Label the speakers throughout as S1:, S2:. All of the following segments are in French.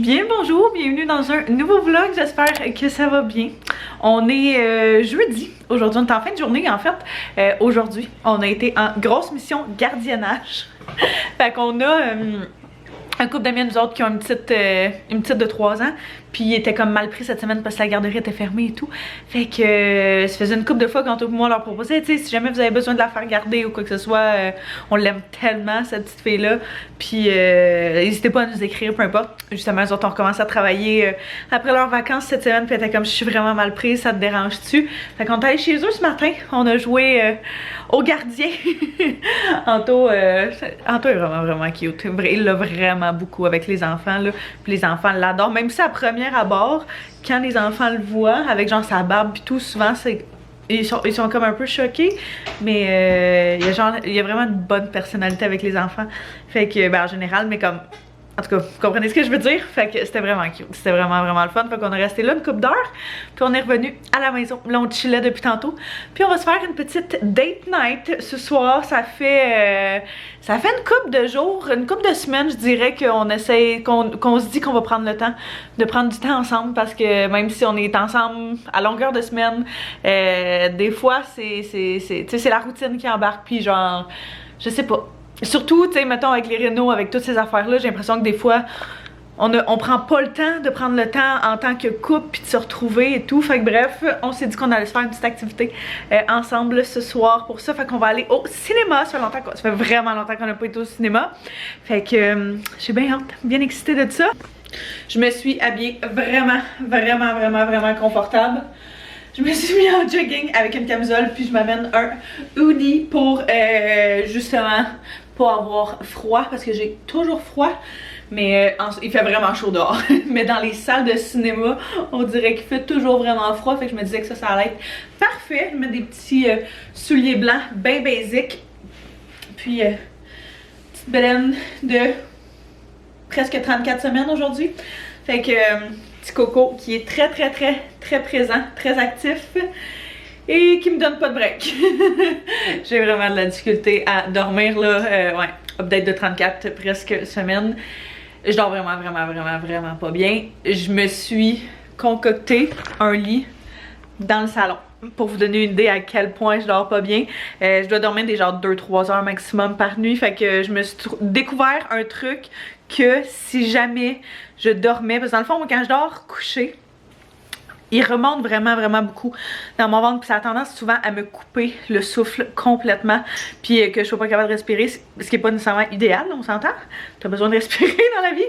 S1: Bien bonjour, bienvenue dans un nouveau vlog, j'espère que ça va bien. On est jeudi, aujourd'hui on est en fin de journée en fait. Aujourd'hui on a été en grosse mission gardiennage. Fait qu'on a un couple d'amis à nous autres qui ont une petite de 3 ans. Puis il était comme mal pris cette semaine parce que la garderie était fermée et tout. Fait que ça faisait une couple de fois quand moi on leur proposait, tu sais, si jamais vous avez besoin de la faire garder ou quoi que ce soit, on l'aime tellement cette petite fille-là. Puis n'hésitez pas à nous écrire, peu importe. Justement, les autres ont recommencé à travailler après leurs vacances cette semaine. Puis elle était comme, je suis vraiment mal prise, ça te dérange-tu? Fait qu'on est allé chez eux ce matin, on a joué au gardien. Anto est vraiment cute. Il l'a vraiment beaucoup avec les enfants là. Puis les enfants l'adorent, même si à première à bord, quand les enfants le voient avec genre sa barbe pis tout, souvent c'est ils sont comme un peu choqués, mais il y a vraiment une bonne personnalité avec les enfants. Fait que ben en général, mais comme en tout cas, vous comprenez ce que je veux dire? Fait que c'était vraiment cute. C'était vraiment le fun. Fait qu'on est resté là une couple d'heures. Puis on est revenu à la maison. Là, on chillait depuis tantôt. Puis on va se faire une petite date night ce soir. Ça fait une couple de jours, une couple de semaines, je dirais, qu'on essaie, qu'on se dit qu'on va prendre le temps de prendre du temps ensemble. Parce que même si on est ensemble à longueur de semaine, des fois, c'est la routine qui embarque. Puis genre, je sais pas. Surtout, tu sais, mettons avec les rénaux, avec toutes ces affaires-là, j'ai l'impression que des fois, on prend pas le temps de prendre le temps en tant que couple puis de se retrouver et tout. Fait que bref, on s'est dit qu'on allait se faire une petite activité ensemble ce soir pour ça. Fait qu'on va aller au cinéma. Ça fait vraiment longtemps qu'on n'a pas été au cinéma. Fait que j'ai bien hâte, bien excitée de ça. Je me suis habillée vraiment confortable. Je me suis mis en jogging avec une camisole, puis je m'amène un hoodie pour justement pas avoir froid, parce que j'ai toujours froid, mais il fait vraiment chaud dehors. Mais dans les salles de cinéma, on dirait qu'il fait toujours vraiment froid, fait que je me disais que ça allait être parfait. Je mets des petits souliers blancs, bien basic, puis petite baleine de presque 34 semaines aujourd'hui. Fait que petit Coco qui est très présent, très actif et qui me donne pas de break. J'ai vraiment de la difficulté à dormir là, ouais, update de 34 presque semaines. Je dors vraiment pas bien. Je me suis concocté un lit dans le salon. Pour vous donner une idée à quel point je dors pas bien. Je dois dormir des genre 2-3 heures maximum par nuit. Fait que je me suis découvert un truc que si jamais je dormais, parce que dans le fond, moi, quand je dors couché, il remonte vraiment beaucoup dans mon ventre, puis ça a tendance souvent à me couper le souffle complètement, puis que je sois pas capable de respirer, ce qui est pas nécessairement idéal, on s'entend? T'as besoin de respirer dans la vie,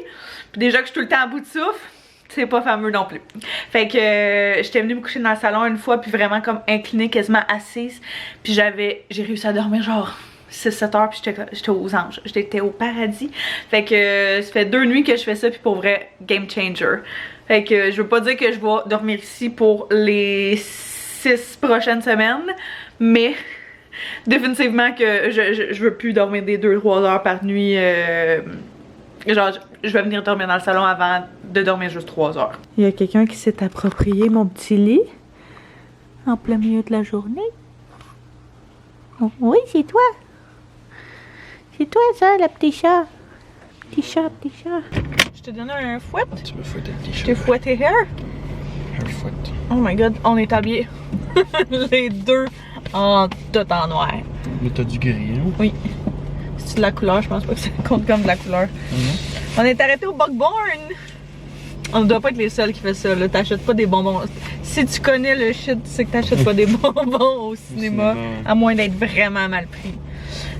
S1: puis déjà que je suis tout le temps à bout de souffle, c'est pas fameux non plus. Fait que j'étais venue me coucher dans le salon une fois, puis vraiment comme inclinée, quasiment assise, puis j'ai réussi à dormir genre 6-7 heures, puis j'étais aux anges, j'étais au paradis. Fait que ça fait 2 nuits que je fais ça, puis pour vrai, game changer. Fait que je veux pas dire que je vais dormir ici pour les 6 prochaines semaines, mais définitivement que je veux plus dormir des 2-3 heures par nuit. Genre, je vais venir dormir dans le salon avant de dormir juste 3 heures. Il y a quelqu'un qui s'est approprié mon petit lit en plein milieu de la journée. Oh, oui, c'est toi. C'est toi ça, le petit chat. Petit chat. Je te donne un fouet.
S2: Tu veux fouetter le petit chat?
S1: Je t'ai fouetté hair.
S2: Un fouet.
S1: Oh my god, on est habillés. Les deux en tout en noir.
S2: Là, t'as du gris, hein?
S1: Oui. C'est de la couleur, je pense pas que ça compte comme de la couleur. On est arrêté au Buckborn. On ne doit pas être les seuls qui font ça, là. T'achètes pas des bonbons. Si tu connais le shit, tu sais que t'achètes pas des bonbons au cinéma, à moins d'être vraiment mal pris.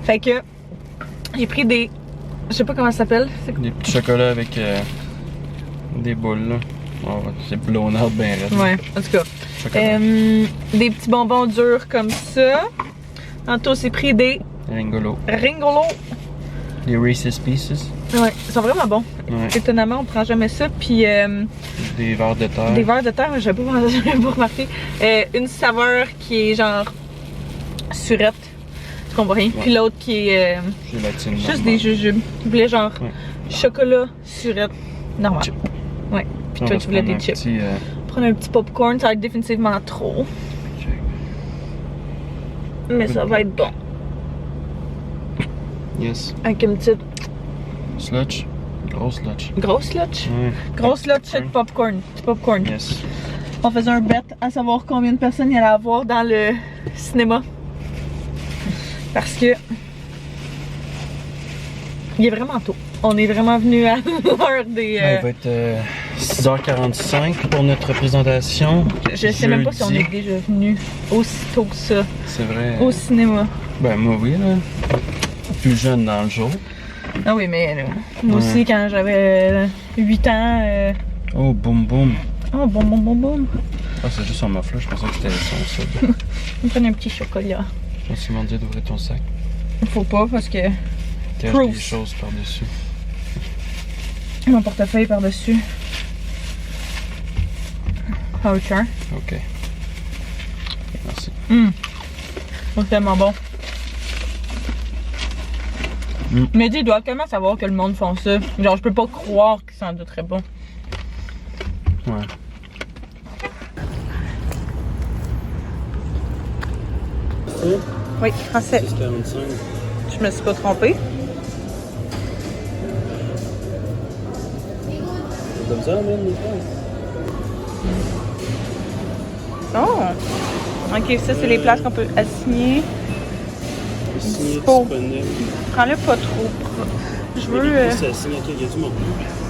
S1: Fait que j'ai pris des... Je sais pas comment ça s'appelle.
S2: Des petits chocolats avec des boules, là. Oh, c'est blown out ben raide.
S1: Ouais, en tout cas. Des petits bonbons durs comme ça. Tantôt, c'est pris des...
S2: Ringolo.
S1: Des
S2: Reese's Pieces.
S1: Ouais, ils sont vraiment bons.
S2: Ouais.
S1: Étonnamment, on prend jamais ça. Puis
S2: des vers de terre.
S1: Des vers de terre, j'avais pas remarqué. Une saveur qui est genre surette. Tu comprends rien. Ouais. Puis l'autre qui est
S2: gélatine.
S1: Juste normal. Des jujubes. Tu voulais genre chocolat surette normal. Chip. Ouais. Puis toi, tu voulais des chips. Prendre un petit popcorn, ça va être définitivement trop. Mais ça va être bon.
S2: Yes.
S1: Avec une petite
S2: sludge. Grosse lunch.
S1: Grosse lunch?
S2: Ouais.
S1: Grosse lunch de popcorn. Du popcorn.
S2: Yes.
S1: On faisait un bet à savoir combien de personnes il y allait avoir dans le cinéma. Parce que il est vraiment tôt. On est vraiment venu à l'heure des.
S2: Il va être 6h45 pour notre présentation.
S1: Je sais même pas si on est déjà venu aussi tôt que ça.
S2: C'est vrai.
S1: Au cinéma.
S2: Ben, moi, oui, là. Plus jeune dans le jour.
S1: Ah oui, mais moi aussi, quand j'avais 8 ans.
S2: Oh, boum, boum.
S1: Oh, boum, boum, boum, boum.
S2: Ah, c'est juste son muffler, je pensais que c'était son sac.
S1: On prend un petit chocolat.
S2: Je me suis demandé d'ouvrir ton sac.
S1: Faut pas parce que.
S2: Cache
S1: Proof.
S2: des choses par-dessus.
S1: Mon portefeuille par-dessus. Voucher.
S2: Ok. Merci.
S1: C'est tellement bon. Mais dis, ils doivent tellement savoir que le monde font ça. Genre, je peux pas croire qu'ils s'en douteraient bon.
S2: Ouais.
S1: Oui, français.
S2: 6h45.
S1: Je me suis pas trompée.
S2: C'est comme ça, même, des fois.
S1: Oh! Ok, ça, c'est les places qu'on peut assigner.
S2: Signé
S1: Dispo.
S2: disponible.
S1: Prends-le pas trop. Je veux.
S2: C'est signé, ok, y a du monde.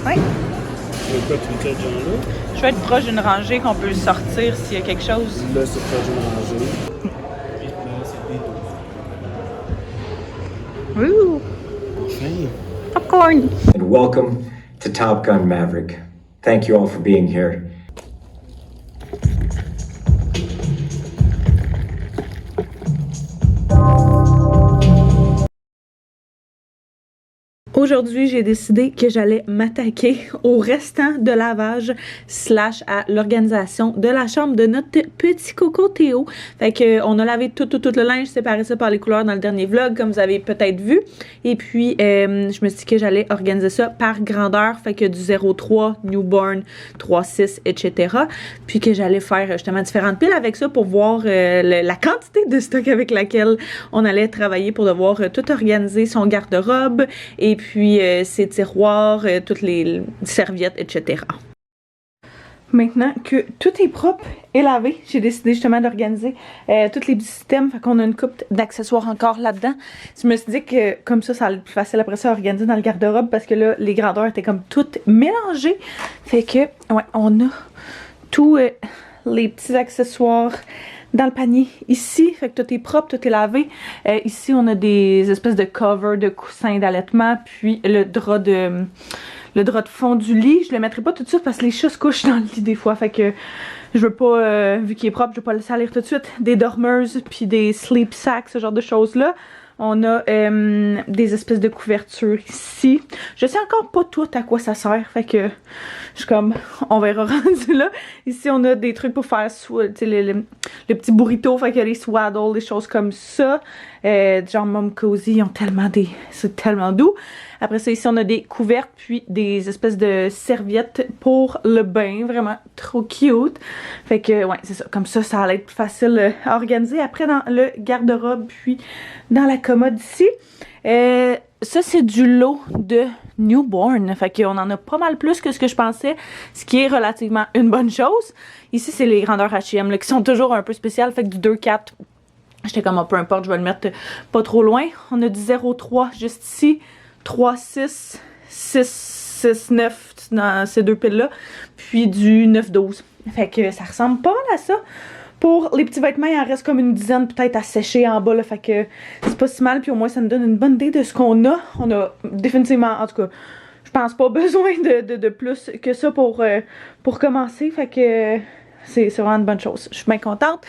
S1: Ouais.
S2: Tu veux quoi, tout le genre là?
S1: Je veux être proche d'une rangée qu'on peut sortir s'il y a quelque chose.
S2: Là, c'est pas du manger.
S1: Ouh!
S2: Enfin.
S1: Popcorn!
S3: And welcome to Top Gun Maverick. Thank you all for being here.
S1: Aujourd'hui, j'ai décidé que j'allais m'attaquer au restant de lavage / à l'organisation de la chambre de notre petit coco Théo. Fait que on a lavé tout le linge, séparé ça par les couleurs dans le dernier vlog, comme vous avez peut-être vu. Et puis, je me suis dit que j'allais organiser ça par grandeur, fait que du 0,3, newborn, 3,6, etc. Puis que j'allais faire justement différentes piles avec ça pour voir la quantité de stock avec laquelle on allait travailler pour devoir tout organiser, son garde-robe et puis ses tiroirs, toutes les serviettes, etc. Maintenant que tout est propre et lavé, j'ai décidé justement d'organiser tous les petits systèmes. Fait qu'on a une coupe d'accessoires encore là-dedans. Je me suis dit que comme ça allait être plus facile après ça à organiser dans le garde-robe parce que là, les grandeurs étaient comme toutes mélangées. Fait que, ouais, on a tous les petits accessoires dans le panier ici, fait que tout est propre, tout est lavé. Ici, on a des espèces de covers de coussins d'allaitement, puis le drap de fond du lit. Je le mettrai pas tout de suite parce que les chats se couchent dans le lit des fois, fait que je veux pas, vu qu'il est propre, je veux pas le salir tout de suite. Des dormeuses, puis des sleep sacks, ce genre de choses-là. On a des espèces de couvertures ici. Je sais encore pas tout à quoi ça sert. Fait que je suis comme, on verra rendu là. Ici, on a des trucs pour faire le petit burrito. Fait qu'il y a les swaddles, des choses comme ça. Genre Mom Cozy, ils ont tellement c'est tellement doux. Après ça, ici, on a des couvertes, puis des espèces de serviettes pour le bain. Vraiment trop cute. Fait que, ouais, c'est ça. Comme ça, ça allait être plus facile à organiser. Après, dans le garde-robe, puis dans la commode ici. Ça, c'est du lot de newborn. Fait qu'on en a pas mal plus que ce que je pensais, ce qui est relativement une bonne chose. Ici, c'est les grandeurs H&M là, qui sont toujours un peu spéciales. Fait que du 2-4, j'étais comme, peu importe, je vais le mettre pas trop loin. On a du 0,3 juste ici. 3,6, 6,9 dans ces deux piles-là. Puis du 9,12. Fait que ça ressemble pas mal à ça. Pour les petits vêtements, il en reste comme une dizaine peut-être à sécher en bas. Là, fait que c'est pas si mal. Puis au moins, ça nous donne une bonne idée de ce qu'on a. On a définitivement, en tout cas, je pense pas besoin de plus que ça pour commencer. Fait que c'est vraiment une bonne chose. Je suis bien contente.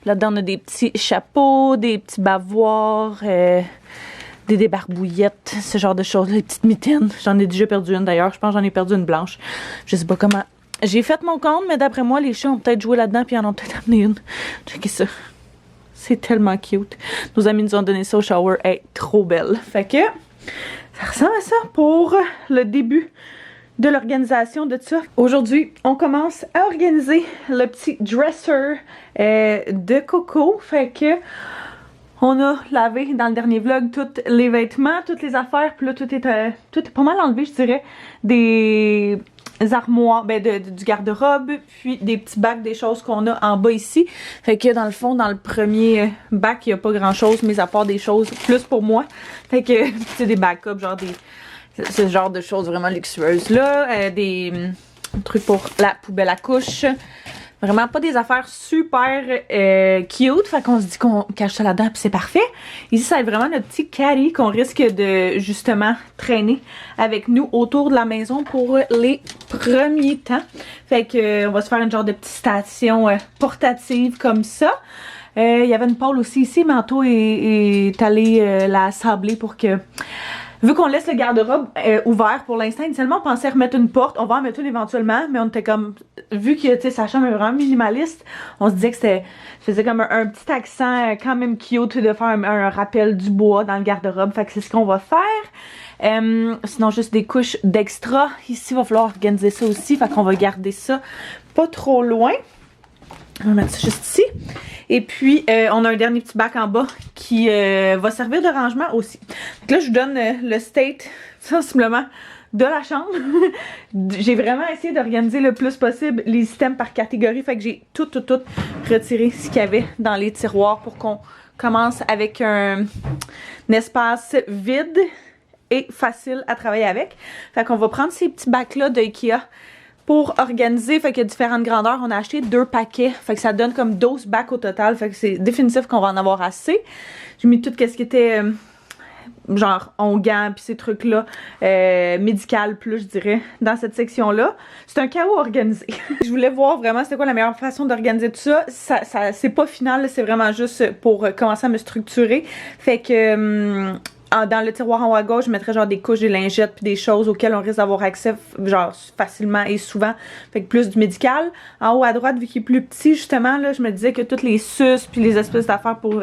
S1: Là-dedans, on a des petits chapeaux, des petits bavoirs, des débarbouillettes, ce genre de choses, des petites mitaines. J'en ai déjà perdu une d'ailleurs. Je pense que j'en ai perdu une blanche. Je sais pas comment. J'ai fait mon compte, mais d'après moi, les chats ont peut-être joué là-dedans puis en ont peut-être amené une. Checkez ça. C'est tellement cute. Nos amis nous ont donné ça au shower. Elle est trop belle. Fait que ça ressemble à ça pour le début de l'organisation de ça. Aujourd'hui, on commence à organiser le petit dresser de Coco. Fait que On a lavé dans le dernier vlog tous les vêtements, toutes les affaires, puis là tout est pas mal enlevé, je dirais, des armoires, ben du garde-robe, puis des petits bacs, des choses qu'on a en bas ici. Fait que dans le fond, dans le premier bac, il y a pas grand chose, mais à part des choses plus pour moi. Fait que c'est des backups, genre ce genre de choses vraiment luxueuses là, des trucs pour la poubelle à couche. Vraiment pas des affaires super cute, fait qu'on se dit qu'on cache ça là-dedans puis c'est parfait. Ici, ça va être vraiment notre petit caddy qu'on risque de justement traîner avec nous autour de la maison pour les premiers temps. Fait que on va se faire une genre de petite station portative comme ça. Il y avait une pôle aussi ici, Manteau est allé la sabler pour que... Vu qu'on laisse le garde-robe ouvert pour l'instant, initialement on pensait remettre une porte, on va en mettre une éventuellement, mais on était comme, vu que sa chambre est vraiment minimaliste, on se disait que c'était, faisait comme un petit accent quand même cute de faire un rappel du bois dans le garde-robe, fait que c'est ce qu'on va faire. Sinon juste des couches d'extra, ici il va falloir organiser ça aussi, fait qu'on va garder ça pas trop loin. On va mettre ça juste ici. Et puis, on a un dernier petit bac en bas qui va servir de rangement aussi. Donc là, je vous donne le state, sensiblement, de la chambre. J'ai vraiment essayé d'organiser le plus possible les systèmes par catégorie. Fait que j'ai tout retiré ce qu'il y avait dans les tiroirs pour qu'on commence avec un espace vide et facile à travailler avec. Fait qu'on va prendre ces petits bacs-là de Ikea pour organiser, fait qu'il y a différentes grandeurs. On a acheté 2 paquets, fait que ça donne comme 12 bacs au total, fait que c'est définitif qu'on va en avoir assez. J'ai mis tout ce qui était genre onguent pis ces trucs-là, médical plus je dirais, dans cette section-là. C'est un chaos organisé. Je voulais voir vraiment c'était quoi la meilleure façon d'organiser tout ça. Ça c'est pas final, c'est vraiment juste pour commencer à me structurer. Fait que... dans le tiroir en haut à gauche, je mettrais genre des couches, des lingettes puis des choses auxquelles on risque d'avoir accès genre facilement et souvent. Fait que plus du médical. En haut à droite, vu qu'il est plus petit justement, là, je me disais que toutes les suces puis les espèces d'affaires pour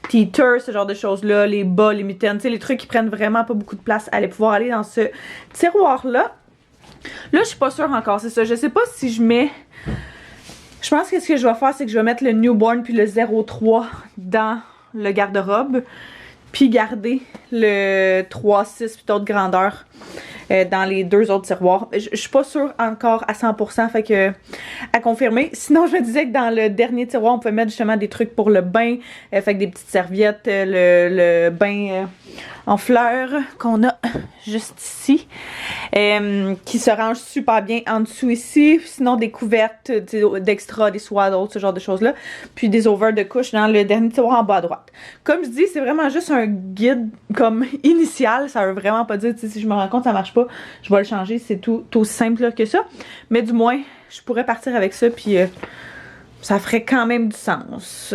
S1: teeters, ce genre de choses-là, les bas, les mitaines, tu sais, les trucs qui prennent vraiment pas beaucoup de place, allaient pouvoir aller dans ce tiroir-là. Là, je suis pas sûre encore, c'est ça. Je sais pas si je mets... Je pense que ce que je vais faire, c'est que je vais mettre le newborn puis le 03 dans le garde-robe. Puis garder le 3-6 puis d'autres grandeurs dans les 2 autres tiroirs. Je suis pas sûre encore à 100%, fait que à confirmer. Sinon, je me disais que dans le dernier tiroir, on pouvait mettre justement des trucs pour le bain, fait que des petites serviettes, le bain en fleurs qu'on a juste ici, qui se range super bien en dessous ici. Sinon, des couvertes d'extra, des soies d'autres, ce genre de choses-là. Puis des overs de couches dans le dernier tiroir en bas à droite. Comme je dis, c'est vraiment juste un guide comme initial. Ça veut vraiment pas dire, si je me rends compte que ça marche pas, je vais le changer. C'est tout aussi simple là, que ça. Mais du moins, je pourrais partir avec ça, puis ça ferait quand même du sens.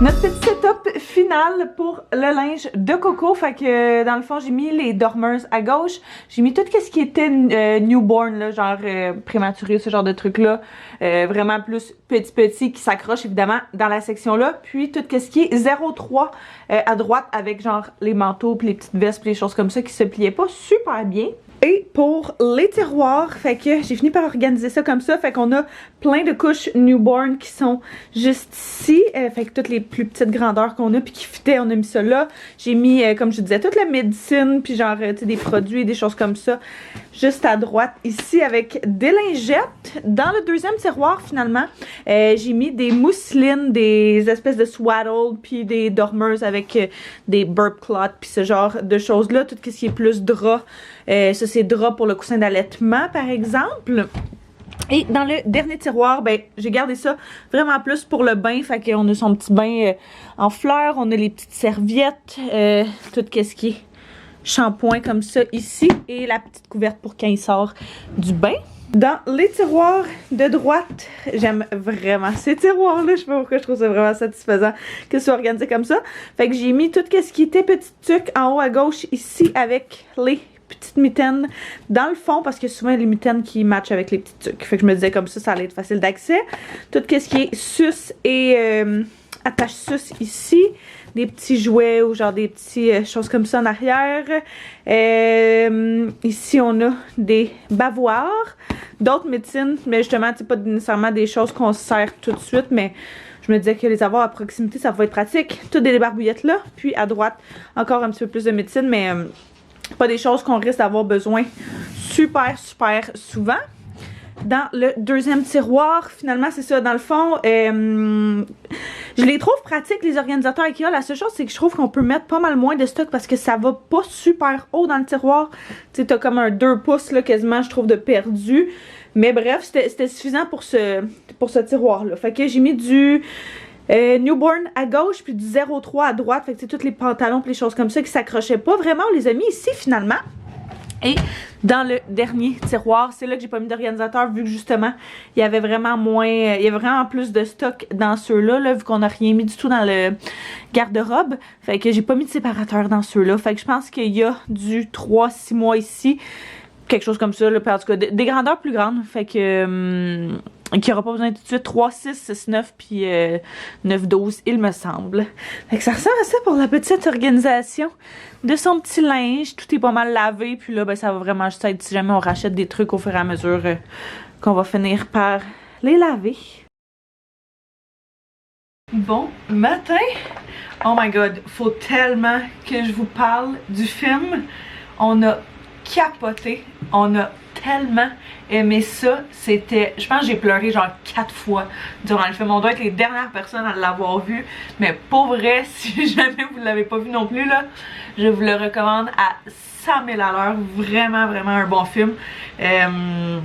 S1: Notre petit setup final pour le linge de Coco. Fait que dans le fond, j'ai mis les dormeuses à gauche. J'ai mis tout ce qui était newborn, là, genre prématuré, ce genre de trucs-là. Vraiment plus petit qui s'accroche évidemment dans la section-là. Puis tout ce qui est 03 à droite avec genre les manteaux, puis les petites vestes, puis les choses comme ça qui se pliaient pas super bien. Et pour les tiroirs, fait que j'ai fini par organiser ça comme ça. Fait qu'on a plein de couches newborn qui sont juste ici. Fait que toutes les plus petites grandeurs qu'on a puis qui fitaient, on a mis ça là. J'ai mis, comme je disais, toute la médecine puis genre, tu sais, des produits et des choses comme ça. Juste à droite ici avec des lingettes. Dans le deuxième tiroir, finalement, j'ai mis des mousselines, des espèces de swaddle puis des dormeuses avec des burp cloths puis ce genre de choses-là. Tout ce qui est plus drap. Ça, c'est drap pour le coussin d'allaitement, par exemple. Et dans le dernier tiroir, ben, j'ai gardé ça vraiment plus pour le bain. Fait qu'on a son petit bain en fleurs. On a les petites serviettes. Tout ce qui est shampoing comme ça ici. Et la petite couverte pour quand il sort du bain. Dans les tiroirs de droite, j'aime vraiment ces tiroirs-là. Je sais pas pourquoi je trouve ça vraiment satisfaisant que ce soit organisé comme ça. Fait que j'ai mis tout ce qui était petit tuc en haut à gauche ici avec les petites mitaines dans le fond parce que souvent les mitaines qui matchent avec les petits tucs. Fait que je me disais comme ça allait être facile d'accès. Tout ce qui est sus et attache sus ici. Des petits jouets ou genre des petits choses comme ça en arrière. Ici on a des bavoirs. D'autres médecines, mais justement c'est pas nécessairement des choses qu'on se sert tout de suite, mais je me disais que les avoir à proximité ça va être pratique. Toutes des barbouillettes là. Puis à droite encore un petit peu plus de médecine, mais pas des choses qu'on risque d'avoir besoin super souvent. Dans le deuxième tiroir, finalement, c'est ça. Dans le fond, je les trouve pratiques, les organisateurs IKEA. La seule chose, c'est que je trouve qu'on peut mettre pas mal moins de stock parce que ça va pas super haut dans le tiroir. Tu sais, t'as comme un 2 pouces, là, quasiment, je trouve, de perdu. Mais bref, c'était suffisant pour ce tiroir-là. Fait que j'ai mis du newborn à gauche, puis du 0,3 à droite. Fait que c'est tous les pantalons et les choses comme ça qui s'accrochaient pas vraiment. On les a mis ici, finalement. Et dans le dernier tiroir, c'est là que j'ai pas mis d'organisateur vu que justement, il y avait vraiment moins, il y avait vraiment plus de stock dans ceux-là, là, vu qu'on n'a rien mis du tout dans le garde-robe. Fait que j'ai pas mis de séparateur dans ceux-là. Fait que je pense qu'il y a du 3-6 mois ici. Quelque chose comme ça, là, en tout cas, des grandeurs plus grandes. Fait que qu'il n'y aura pas besoin tout de suite 3, 6, 6, 9 puis 9, 12 il me semble. Fait que ça ressemble à ça pour la petite organisation de son petit linge. Tout est pas mal lavé puis là ben ça va vraiment juste être si jamais on rachète des trucs au fur et à mesure qu'on va finir par les laver. Bon matin! Oh my god, faut tellement que je vous parle du film. On a capoté, on a tellement aimé ça. C'était, je pense que j'ai pleuré genre 4 fois durant le film. On doit être les dernières personnes à l'avoir vu, mais pour vrai, si jamais vous ne l'avez pas vu non plus là, je vous le recommande à 100 000 à l'heure. Vraiment un bon film. Le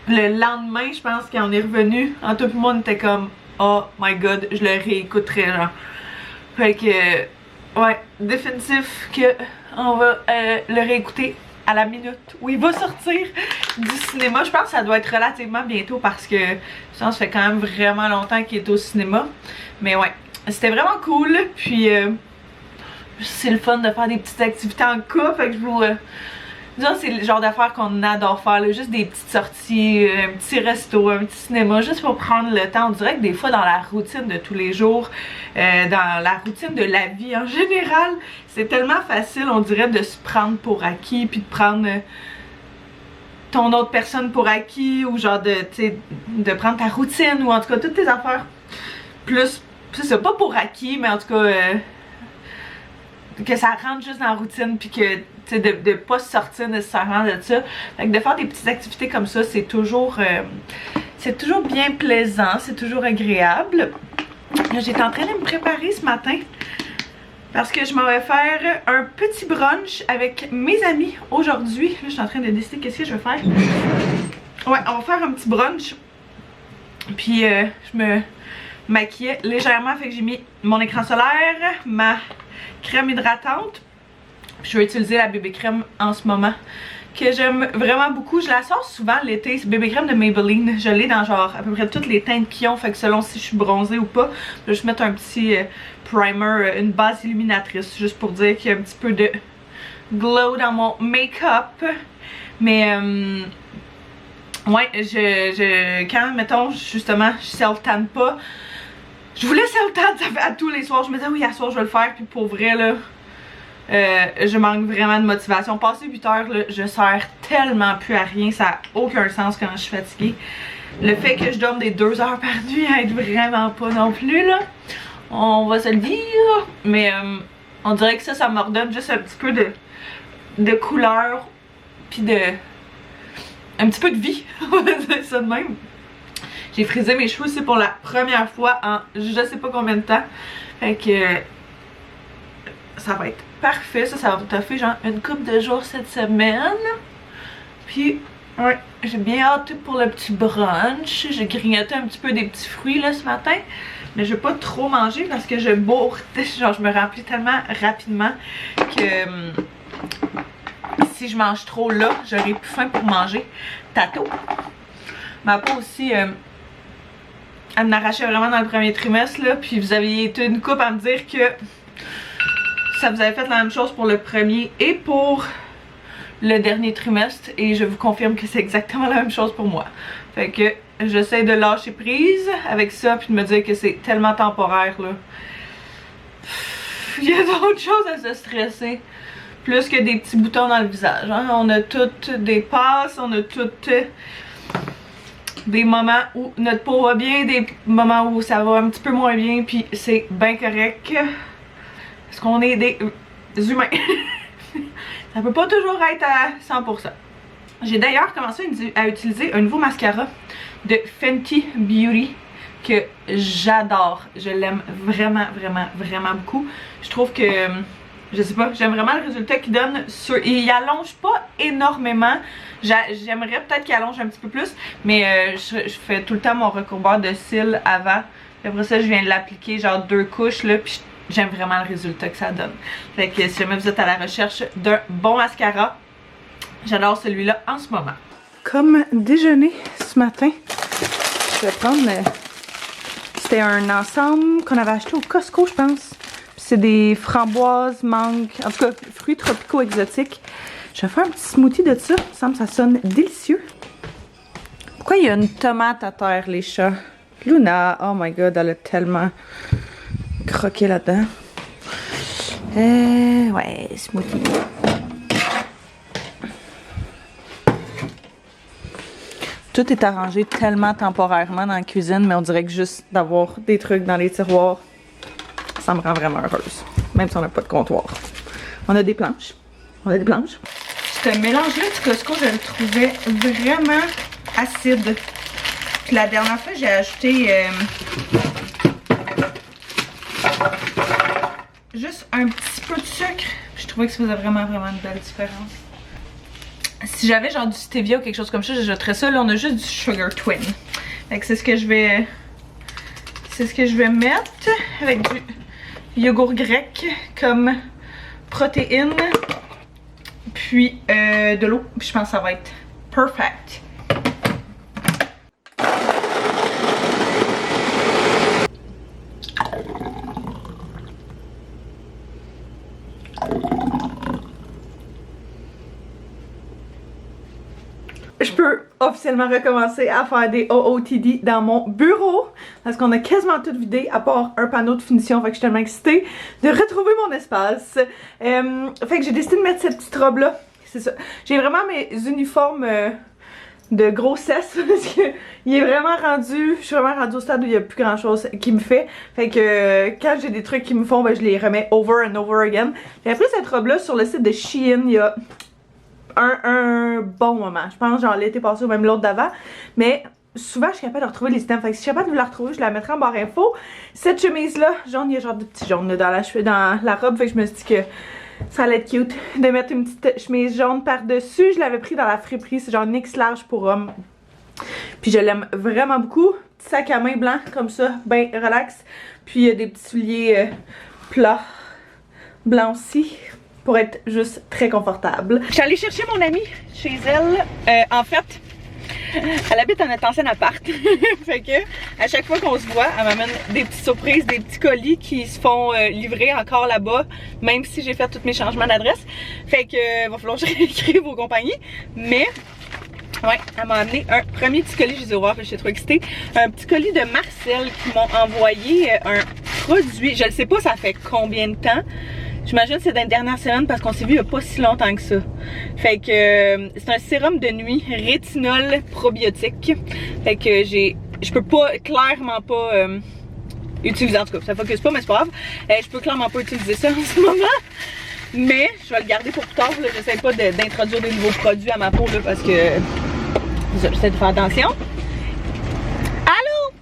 S1: lendemain, je pense qu'on est revenu, en tout le monde était comme oh my god, je le réécouterai genre. Fait que ouais, définitif que on va le réécouter à la minute où il va sortir du cinéma. Je pense que ça doit être relativement bientôt parce que ça fait quand même vraiment longtemps qu'il est au cinéma. Mais ouais, c'était vraiment cool. Puis c'est le fun de faire des petites activités en couple. Fait que je vous disons, c'est le genre d'affaires qu'on adore faire, là. Juste des petites sorties, un petit resto, un petit cinéma, juste pour prendre le temps. On dirait que des fois dans la routine de tous les jours, dans la routine de la vie en général, c'est tellement facile, on dirait, de se prendre pour acquis, puis de prendre ton autre personne pour acquis, ou genre de prendre ta routine, ou en tout cas toutes tes affaires. Plus, c'est pas pour acquis, mais en tout cas que ça rentre juste dans la routine, puis que de pas sortir nécessairement de ça. Fait que de faire des petites activités comme ça, c'est toujours bien plaisant, c'est toujours agréable. Là, j'étais en train de me préparer ce matin parce que je m'en vais faire un petit brunch avec mes amis aujourd'hui. Là, je suis en train de décider qu'est-ce que je vais faire. Ouais, on va faire un petit brunch. Puis je me maquillais légèrement, fait que j'ai mis mon écran solaire, ma crème hydratante. Je vais utiliser la bébé crème en ce moment que j'aime vraiment beaucoup. Je la sors souvent l'été, c'est bébé crème de Maybelline. Je l'ai dans genre à peu près toutes les teintes qui ont, fait que selon si je suis bronzée ou pas, je vais juste mettre un petit primer, une base illuminatrice, juste pour dire qu'il y a un petit peu de glow dans mon make-up. Mais ouais, quand mettons justement je self-tan pas, je voulais self-tan à tous les soirs, je me disais oui à soir je vais le faire, puis pour vrai là, Je manque vraiment de motivation. Passé 8 heures, là, je sers tellement plus à rien. Ça n'a aucun sens quand je suis fatiguée. Le fait que je dorme des 2 heures par nuit aide vraiment pas non plus, là. On va se le dire. Mais on dirait que ça m'ordonne juste un petit peu de couleur. Puis un petit peu de vie. On va dire ça de même. J'ai frisé mes cheveux aussi pour la première fois en je sais pas combien de temps. Fait que ça va être parfait. Ça va toffer genre une couple de jours cette semaine. Puis ouais, j'ai bien hâte pour le petit brunch. J'ai grignoté un petit peu des petits fruits là ce matin. Mais je vais pas trop manger parce que je bourre. Genre je me remplis tellement rapidement que si je mange trop là, j'aurai plus faim pour manger. Tato. Ma peau aussi, elle m'arrachait vraiment dans le premier trimestre là. Puis vous aviez été une couple à me dire que ça vous avait fait la même chose pour le premier et pour le dernier trimestre. Et je vous confirme que c'est exactement la même chose pour moi. Fait que j'essaie de lâcher prise avec ça. Puis de me dire que c'est tellement temporaire là. Il y a d'autres choses à se stresser. Plus que des petits boutons dans le visage. Hein. On a toutes des passes. On a toutes des moments où notre peau va bien. Des moments où ça va un petit peu moins bien. Puis c'est bien correct. Parce qu'on est des humains. Ça peut pas toujours être à 100%. J'ai d'ailleurs commencé à utiliser un nouveau mascara de Fenty Beauty que j'adore. Je l'aime vraiment, vraiment, vraiment beaucoup. Je trouve que, je sais pas, j'aime vraiment le résultat qu'il donne. Il allonge pas énormément. J'aimerais peut-être qu'il allonge un petit peu plus. Mais je fais tout le temps mon recourbeur de cils avant. Puis après ça, je viens de l'appliquer genre 2 couches là. Puis j'aime vraiment le résultat que ça donne. Fait que si jamais vous êtes à la recherche d'un bon mascara, j'adore celui-là en ce moment. Comme déjeuner ce matin, je vais prendre... C'était un ensemble qu'on avait acheté au Costco, je pense. C'est des framboises, mangues, en tout cas, fruits tropicaux exotiques. Je vais faire un petit smoothie de ça. Il me semble que ça sonne délicieux. Pourquoi il y a une tomate à terre, les chats? Luna, oh my god, elle a tellement croqué là-dedans. Ouais, smoothie. Tout est arrangé tellement temporairement dans la cuisine, mais on dirait que juste d'avoir des trucs dans les tiroirs, ça me rend vraiment heureuse. Même si on n'a pas de comptoir. On a des planches. On a des planches. Ce mélange-là du Costco, je le trouvais vraiment acide. Puis la dernière fois, j'ai ajouté juste un petit peu de sucre. Je trouvais que ça faisait vraiment, vraiment une belle différence. Si j'avais genre du stevia ou quelque chose comme ça, j'ajouterais ça. Là, on a juste du sugar twin. Fait que c'est ce que je vais... C'est ce que je vais mettre avec du yogourt grec comme protéine. Puis de l'eau. Puis je pense que ça va être perfect. Je peux officiellement recommencer à faire des OOTD dans mon bureau parce qu'on a quasiment tout vidé à part un panneau de finition. Fait que je suis tellement excitée de retrouver mon espace. Fait que j'ai décidé de mettre cette petite robe là. C'est ça. J'ai vraiment mes uniformes de grossesse parce que il est vraiment rendu. Je suis vraiment rendue au stade où il n'y a plus grand chose qui me fait. Fait que quand j'ai des trucs qui me font, ben, je les remets over and over again. J'ai appris cette robe là sur le site de Shein il y a un bon moment. Je pense genre l'été passé ou même l'autre d'avant. Mais souvent je suis capable de retrouver les items. Fait que si je suis capable de vous la retrouver, je la mettrai en barre info. Cette chemise là, jaune, il y a genre des petits jaunes là, dans la robe. Fait que je me suis dit que ça allait être cute de mettre une petite chemise jaune par dessus. Je l'avais pris dans la friperie. C'est genre NYX large pour homme. Puis je l'aime vraiment beaucoup. Petit sac à main blanc comme ça, ben relax. Puis il y a des petits souliers plats blancs aussi, pour être juste très confortable. Je suis allée chercher mon amie chez elle. En fait, elle habite dans notre ancien appart. Fait que à chaque fois qu'on se voit, elle m'amène des petites surprises, des petits colis qui se font livrer encore là-bas, même si j'ai fait tous mes changements d'adresse. Fait que va falloir que je réécrive aux compagnies. Mais ouais, elle m'a amené un premier petit colis, je les ai ouverts, j'étais trop excitée. Un petit colis de Marcel qui m'ont envoyé un produit. Je ne sais pas ça fait combien de temps. J'imagine que c'est dans les dernières semaines parce qu'on s'est vu il y a pas si longtemps que ça. Fait que c'est un sérum de nuit rétinol probiotique. Fait que je peux pas, clairement pas utiliser, en tout cas ça focus pas mais c'est pas grave. Je peux clairement pas utiliser ça en ce moment. Mais je vais le garder pour plus tard. J'essaie pas d'introduire des nouveaux produits à ma peau là, parce que j'essaie de faire attention. Allô?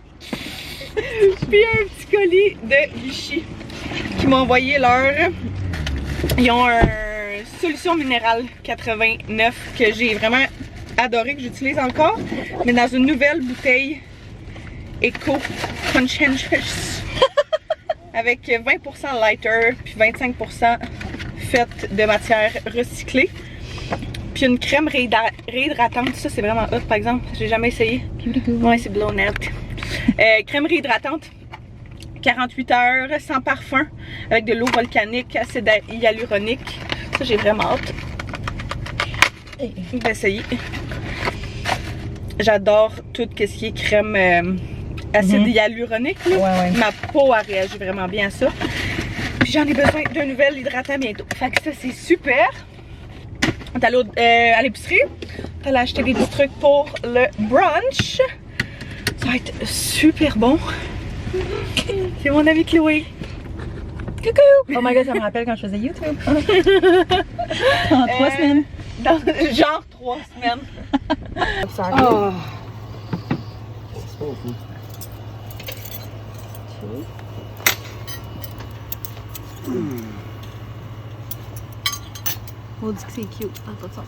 S1: Puis un petit colis de Vichy qui m'ont envoyé leur... Ils ont un solution minérale 89 que j'ai vraiment adoré, que j'utilise encore, mais dans une nouvelle bouteille Eco Conscientious avec 20% lighter puis 25% faite de matière recyclée. Puis une crème réhydratante, ça c'est vraiment hot par exemple, j'ai jamais essayé. Ouais, c'est blown out. Crème réhydratante 48 heures, sans parfum, avec de l'eau volcanique, acide hyaluronique. Ça, j'ai vraiment hâte d'essayer. J'adore tout ce qui est crème acide hyaluronique. Là.
S4: Ouais.
S1: Ma peau a réagi vraiment bien à ça. Puis j'en ai besoin d'un nouvel hydratant bientôt. Fait que ça, c'est super. On est allé à l'épicerie. On est allé acheter des petits trucs pour le brunch. Ça va être super bon. C'est mon amie Chloé.
S4: Coucou! Oh my god, ça me rappelle quand je faisais YouTube. En 3 semaines.
S1: Dans genre 3 semaines. Oh.
S4: On dit que c'est cute, ça n'a pas de sens.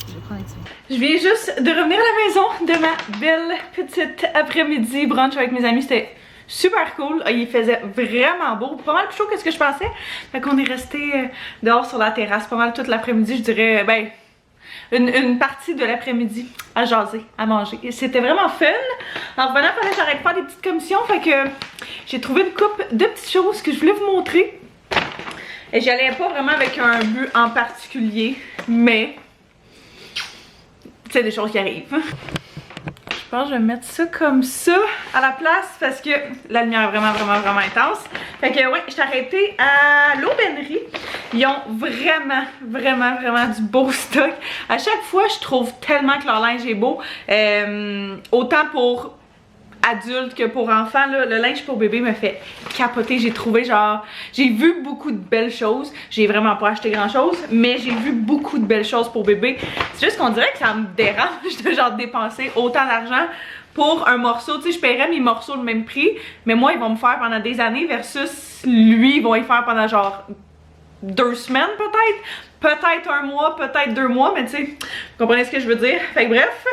S4: Je vais prendre un petit bout.
S1: Je viens juste de revenir à la maison de ma belle petite après-midi brunch avec mes amis. C'était super cool. Il faisait vraiment beau, pas mal plus chaud que ce que je pensais. Fait qu'on est resté dehors sur la terrasse pas mal toute l'après-midi, je dirais, ben, une partie de l'après-midi à jaser, à manger. C'était vraiment fun. En revenant, il fallait que j'arrête de faire des petites commissions. Fait que j'ai trouvé une couple de petites choses que je voulais vous montrer. Et j'y allais pas vraiment avec un but en particulier, mais c'est des choses qui arrivent. Je pense que je vais mettre ça comme ça à la place parce que la lumière est vraiment intense. Fait que ouais, je suis arrêtée à l'aubainerie. Ils ont vraiment du beau stock. À chaque fois, je trouve tellement que leur linge est beau. Autant pour adultes que pour enfants, là, le linge pour bébé me fait capoter. J'ai trouvé genre... J'ai vu beaucoup de belles choses. J'ai vraiment pas acheté grand chose, mais j'ai vu beaucoup de belles choses pour bébé. C'est juste qu'on dirait que ça me dérange de genre dépenser autant d'argent pour un morceau. Tu sais, je paierais mes morceaux le même prix, mais moi, ils vont me faire pendant des années versus lui, ils vont y faire pendant genre 2 semaines peut-être. Peut-être 1 mois, peut-être 2 mois, mais tu sais, vous comprenez ce que je veux dire. Fait que bref,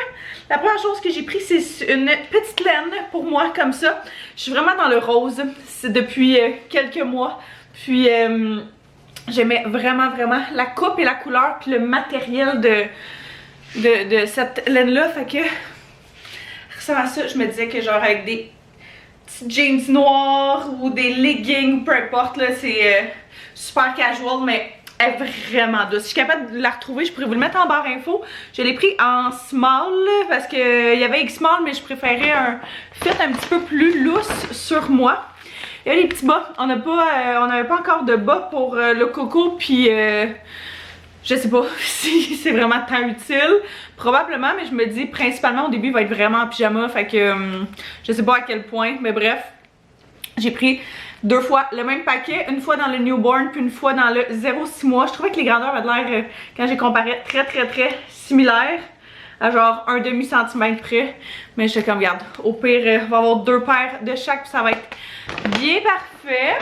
S1: la première chose que j'ai pris, c'est une petite laine pour moi, comme ça. Je suis vraiment dans le rose, c'est depuis quelques mois. Puis j'aimais vraiment la coupe et la couleur, puis le matériel de cette laine-là. Fait que, ressemble à ça, je me disais que genre avec des petits jeans noirs ou des leggings, peu importe, là, c'est super casual, mais elle est vraiment douce. Si je suis capable de la retrouver, je pourrais vous le mettre en barre info. Je l'ai pris en small parce qu'il y avait X-small, mais je préférais un fit un petit peu plus loose sur moi. Il y a les petits bas. On n'avait pas encore de bas pour le coco, puis je sais pas si c'est vraiment tant utile. Probablement, mais je me dis principalement au début il va être vraiment en pyjama, fait que je sais pas à quel point, mais bref. J'ai pris 2 fois le même paquet, une fois dans le newborn puis une fois dans le 0-6 mois. Je trouvais que les grandeurs avaient l'air, quand j'ai comparé, très similaires, à genre un demi-centimètre près. Mais je suis comme, regarde, au pire, on va avoir 2 paires de chaque puis ça va être bien parfait.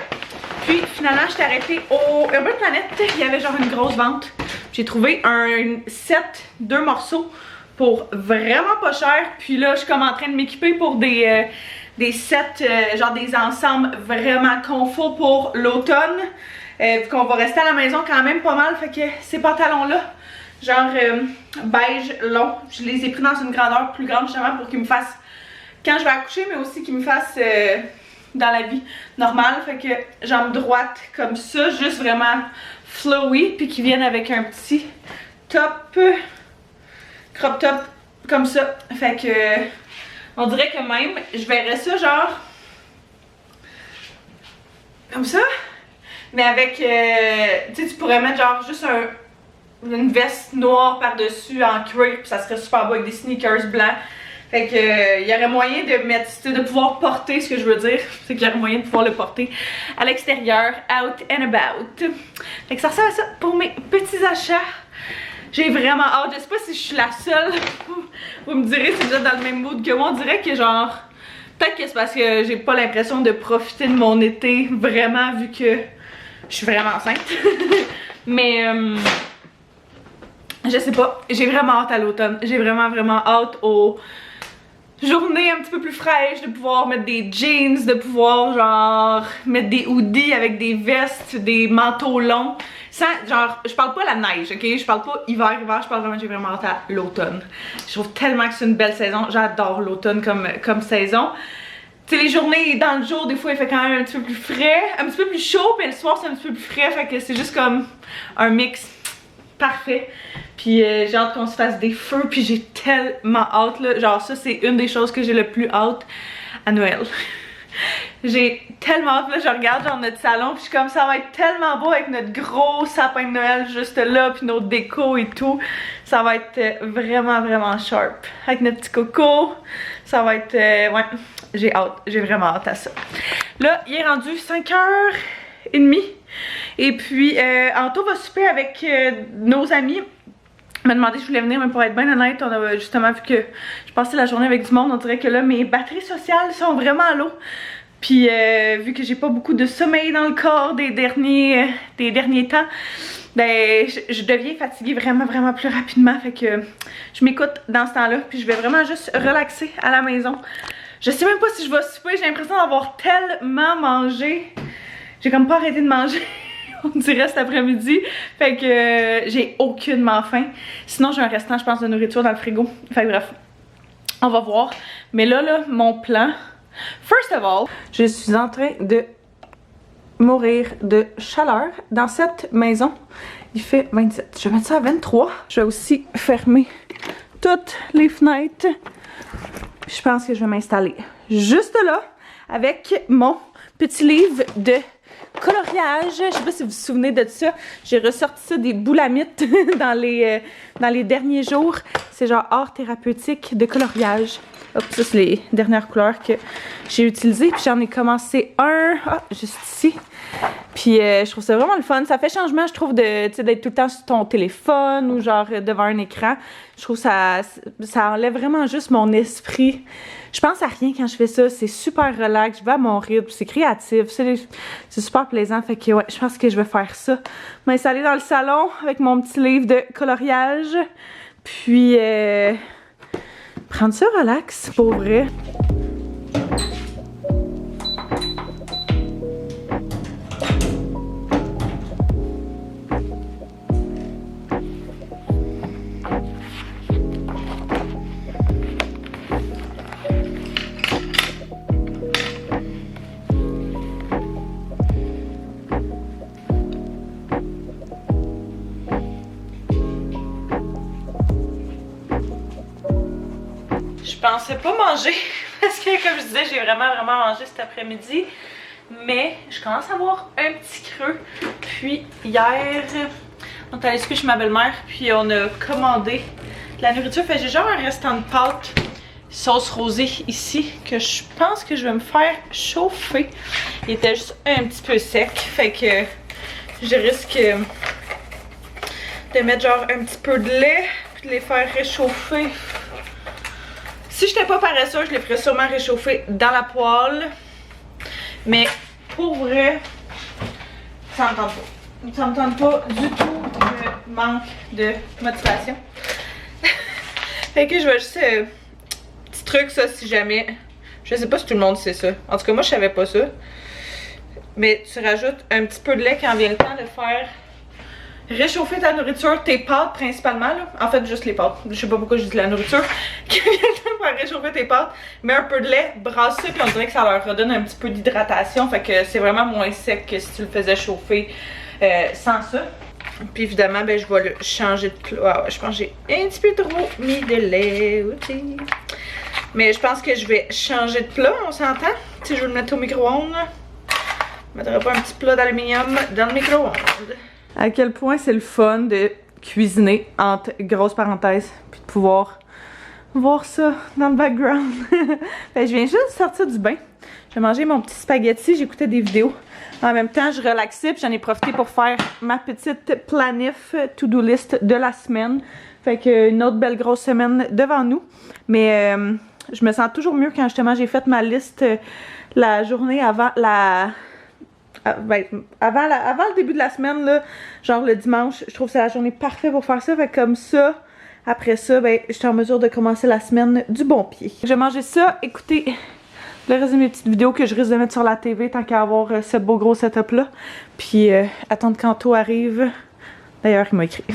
S1: Puis finalement, je suis arrêtée au Urban Planet. Il y avait genre une grosse vente. J'ai trouvé un set, 2 morceaux pour vraiment pas cher. Puis là, je suis comme en train de m'équiper pour des sets, genre des ensembles vraiment confort pour l'automne. Vu qu'on va rester à la maison quand même pas mal. Fait que ces pantalons-là, genre beige long, je les ai pris dans une grandeur plus grande justement pour qu'ils me fassent quand je vais accoucher, mais aussi qu'ils me fassent dans la vie normale. Fait que jambe droite comme ça, juste vraiment flowy, puis qui viennent avec un petit top, crop top comme ça. Fait que on dirait que même je verrais ça genre comme ça, mais avec, tu sais, tu pourrais mettre genre juste une veste noire par-dessus en cuir, puis ça serait super beau avec des sneakers blancs. Fait que il y aurait moyen de mettre, de pouvoir porter, ce que je veux dire, c'est qu'il y aurait moyen de pouvoir le porter à l'extérieur, out and about. Fait que ça ressemble à ça pour mes petits achats. J'ai vraiment hâte, je sais pas si je suis la seule, vous me direz si vous êtes dans le même mood que moi, on dirait que genre, peut-être que c'est parce que j'ai pas l'impression de profiter de mon été vraiment vu que je suis vraiment enceinte. Mais je sais pas, j'ai vraiment hâte à l'automne, j'ai vraiment hâte aux journées un petit peu plus fraîches, de pouvoir mettre des jeans, de pouvoir genre mettre des hoodies avec des vestes, des manteaux longs. Sans, genre, je parle pas la neige, ok? Je parle pas hiver, je parle vraiment, j'ai vraiment hâte à l'automne. Je trouve tellement que c'est une belle saison, j'adore l'automne comme saison. Tu sais, les journées dans le jour, des fois il fait quand même un petit peu plus frais, un petit peu plus chaud, mais le soir c'est un petit peu plus frais, fait que c'est juste comme un mix parfait. Puis j'ai hâte qu'on se fasse des feux, puis j'ai tellement hâte là, genre ça c'est une des choses que j'ai le plus hâte à Noël. J'ai tellement hâte, là je regarde genre notre salon, puis je suis comme ça va être tellement beau avec notre gros sapin de Noël juste là, puis nos décos et tout. Ça va être vraiment sharp. Avec notre petit coco, ça va être, ouais, j'ai hâte, j'ai vraiment hâte à ça. Là, il est rendu 5h30. Et puis, Anto va souper avec nos amis. Il m'a demandé si je voulais venir, mais pour être bien honnête, on a justement vu que je passais la journée avec du monde, on dirait que là, mes batteries sociales sont vraiment à l'eau. Puis, vu que j'ai pas beaucoup de sommeil dans le corps des derniers temps, ben, je deviens fatiguée vraiment plus rapidement. Fait que je m'écoute dans ce temps-là, puis je vais vraiment juste relaxer à la maison. Je sais même pas si je vais souper, j'ai l'impression d'avoir tellement mangé. J'ai comme pas arrêté de manger, on dirait cet après-midi. Fait que j'ai aucunement faim. Sinon j'ai un restant, je pense, de nourriture dans le frigo. Fait que bref, on va voir. Mais là, mon plan... First of all, je suis en train de mourir de chaleur dans cette maison. Il fait 27. Je vais mettre ça à 23. Je vais aussi fermer toutes les fenêtres. Je pense que je vais m'installer juste là avec mon petit livre de coloriage. Je sais pas si vous vous souvenez de ça. J'ai ressorti ça des boulamites dans les derniers jours. C'est genre art thérapeutique de coloriage. Hop, ça c'est les dernières couleurs que j'ai utilisées. Puis j'en ai commencé un, juste ici. Puis je trouve ça vraiment le fun. Ça fait changement, je trouve, d'être tout le temps sur ton téléphone ou genre devant un écran. Je trouve ça enlève vraiment juste mon esprit. Je pense à rien quand je fais ça. C'est super relax. Je vais à mon rythme. C'est créatif. C'est super plaisant. Fait que ouais, je pense que je vais faire ça. M'installer dans le salon avec mon petit livre de coloriage. Puis prendre ça relax, pour vrai. Je pensais pas manger parce que comme je disais j'ai vraiment mangé cet après-midi, mais je commence à avoir un petit creux. Puis hier on est allé souper chez ma belle-mère, puis on a commandé de la nourriture. Fait j'ai genre un restant de pâtes sauce rosée ici que je pense que je vais me faire chauffer. Il était juste un petit peu sec, fait que je risque de mettre genre un petit peu de lait puis de les faire réchauffer. Si j'étais pas paresseuse, je les ferais sûrement réchauffer dans la poêle. Mais pour vrai, ça me tente pas. Ça me tente pas du tout. Je manque de motivation. Fait que je vais juste... petit truc ça si jamais... Je sais pas si tout le monde sait ça. En tout cas moi je savais pas ça. Mais tu rajoutes un petit peu de lait quand vient le temps de faire... réchauffer ta nourriture, tes pâtes principalement là. En fait juste les pâtes, je sais pas pourquoi je dis la nourriture. Quand vient le temps de faire réchauffer tes pâtes, mets un peu de lait, brasse ça, puis on dirait que ça leur redonne un petit peu d'hydratation. Fait que c'est vraiment moins sec que si tu le faisais chauffer sans ça. Puis évidemment ben je vais le changer de plat. Je pense que j'ai un petit peu trop mis de lait aussi. Mais je pense que je vais changer de plat, on s'entend. Si je veux le mettre au micro-ondes. Je mettrais pas un petit plat d'aluminium dans le micro-ondes. À quel point c'est le fun de cuisiner, entre grosses parenthèses, puis de pouvoir voir ça dans le background. Fait, je viens juste de sortir du bain. J'ai mangé mon petit spaghetti, j'écoutais des vidéos. En même temps, je relaxais, puis j'en ai profité pour faire ma petite planif to-do list de la semaine. Fait que une autre belle grosse semaine devant nous. Mais je me sens toujours mieux quand justement j'ai fait ma liste la journée avant avant le début de la semaine, là, genre le dimanche. Je trouve que c'est la journée parfaite pour faire ça. Fait que comme ça, après ça, ben, je suis en mesure de commencer la semaine du bon pied. Je vais manger ça, écoutez le reste de mes petites vidéos que je risque de mettre sur la TV tant qu'à avoir ce beau gros setup là. Puis attendre qu'Anto arrive. D'ailleurs, il m'a écrit.